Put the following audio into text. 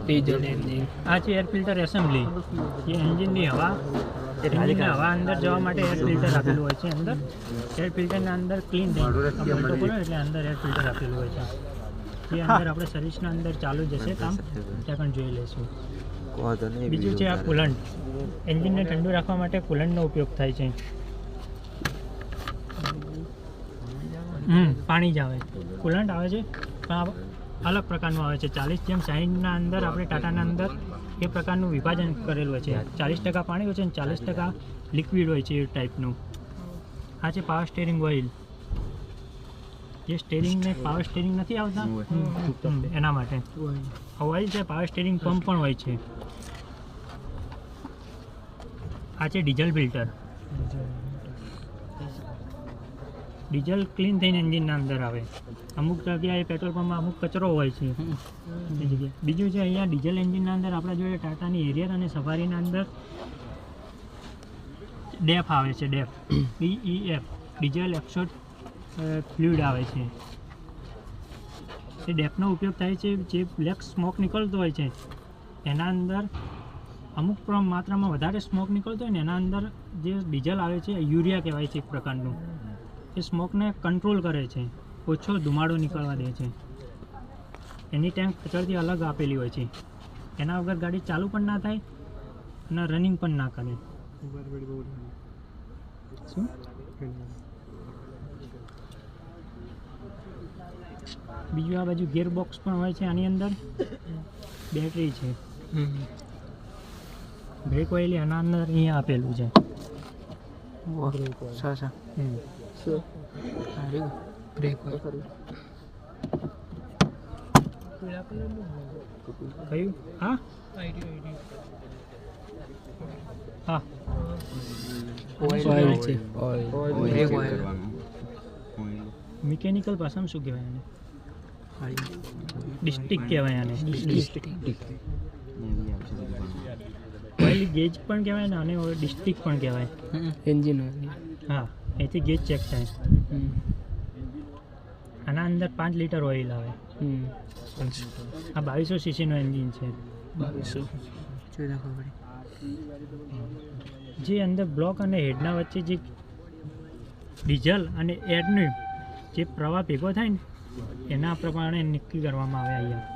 Diesel engine આ છે air filter assembly. એ એન્જિનની હવા અંદર જવા માટે એર ફિલ્ટર આપેલું હોય છે. અંદર એર ફિલ્ટરના અંદર ક્લીન થઈ બલ્ટો કરો એટલે અંદર એર ફિલ્ટર આપેલું હોય છે. એ અંદર આપણે સર્વિસના અંદર ચાલુ જશે કામ ત્યાં પણ જોઈ લઈશું. બીજું છે આ કુલન્ટ. એન્જિનને ઠંડુ રાખવા માટે કુલન્ટનો ઉપયોગ થાય છે. પાણી જ આવે કુલન્ટ આવે છે પણ અલગ પ્રકારનું આવે છે. 40 જેમ 60ના અંદર આપણે ટાટાના અંદર એ પ્રકારનું વિભાજન કરેલું હોય છે. 40% પાણી હોય છે અને 40% લિક્વિડ હોય છે એ ટાઈપનું. આ છે પાવર સ્ટેરિંગ ઓઇલ. જે સ્ટેરિંગને પાવર સ્ટેરિંગ નથી આવતા એના માટે ઓઇલ છે. પાવર સ્ટેરિંગ પંપ પણ હોય છે. આ છે ડીઝલ ફિલ્ટર. ડીઝલ ક્લીન થઈને એન્જિનના અંદર આવે. અમુક જગ્યાએ પેટ્રોલ પંપમાં અમુક કચરો હોય છે એ જગ્યાએ. બીજું છે અહીંયા ડીઝલ એન્જિનના અંદર આપણા જોડે ટાટાની એરિયર અને સફારીના અંદર ડેફ આવે છે. ડેફ DEF ડીઝલ એક્સોટ ફ્લુઇડ આવે છે. એ ડેફનો ઉપયોગ થાય છે જે બ્લેક સ્મોક નીકળતો હોય છે એના અંદર અમુક માત્રામાં વધારે સ્મોક નીકળતો હોય ને એના અંદર જે ડીઝલ આવે છે યુરિયા કહેવાય છે એક પ્રકારનું. એ સ્મોકને કંટ્રોલ કરે છે, ઓછો ધુમાડો નીકળવા દે છે. એની ટેન્ક પાછળથી અલગ આપેલી હોય છે. એના વગર ગાડી ચાલુ પણ ના થાય અને રનિંગ પણ ના કરે. શું બીજું આ બાજુ ગિયર બોક્સ પણ હોય છે. આની અંદર બેટરી છે. બ્રેક ઓઇલ એના અંદર અહીંયા આપેલું છે. બ્રેક કયું? હા હા ઓઇલ છે. બ્રેક ઓઇલ મિકેનિકલ ભાષામાં શું કહેવાય આને? ડિસ્ટ્રિક્ટ કહેવાય આને. ઓઇલ ગેજ પણ કહેવાય ને અને ડિસ્ટ્રિક્ટ પણ કહેવાય. એન્જિન હા એથી ગેજ ચેક થાય. આના અંદર 5 લીટર ઓઇલ આવે. આ 2200 સીસીનું એન્જિન છે. 2200 જે અંદર બ્લોક અને હેડના વચ્ચે જે ડીઝલ અને એરનું જે પ્રવાહ ભેગો થાય ને એના પ્રમાણે નક્કી કરવામાં આવે અહીંયા.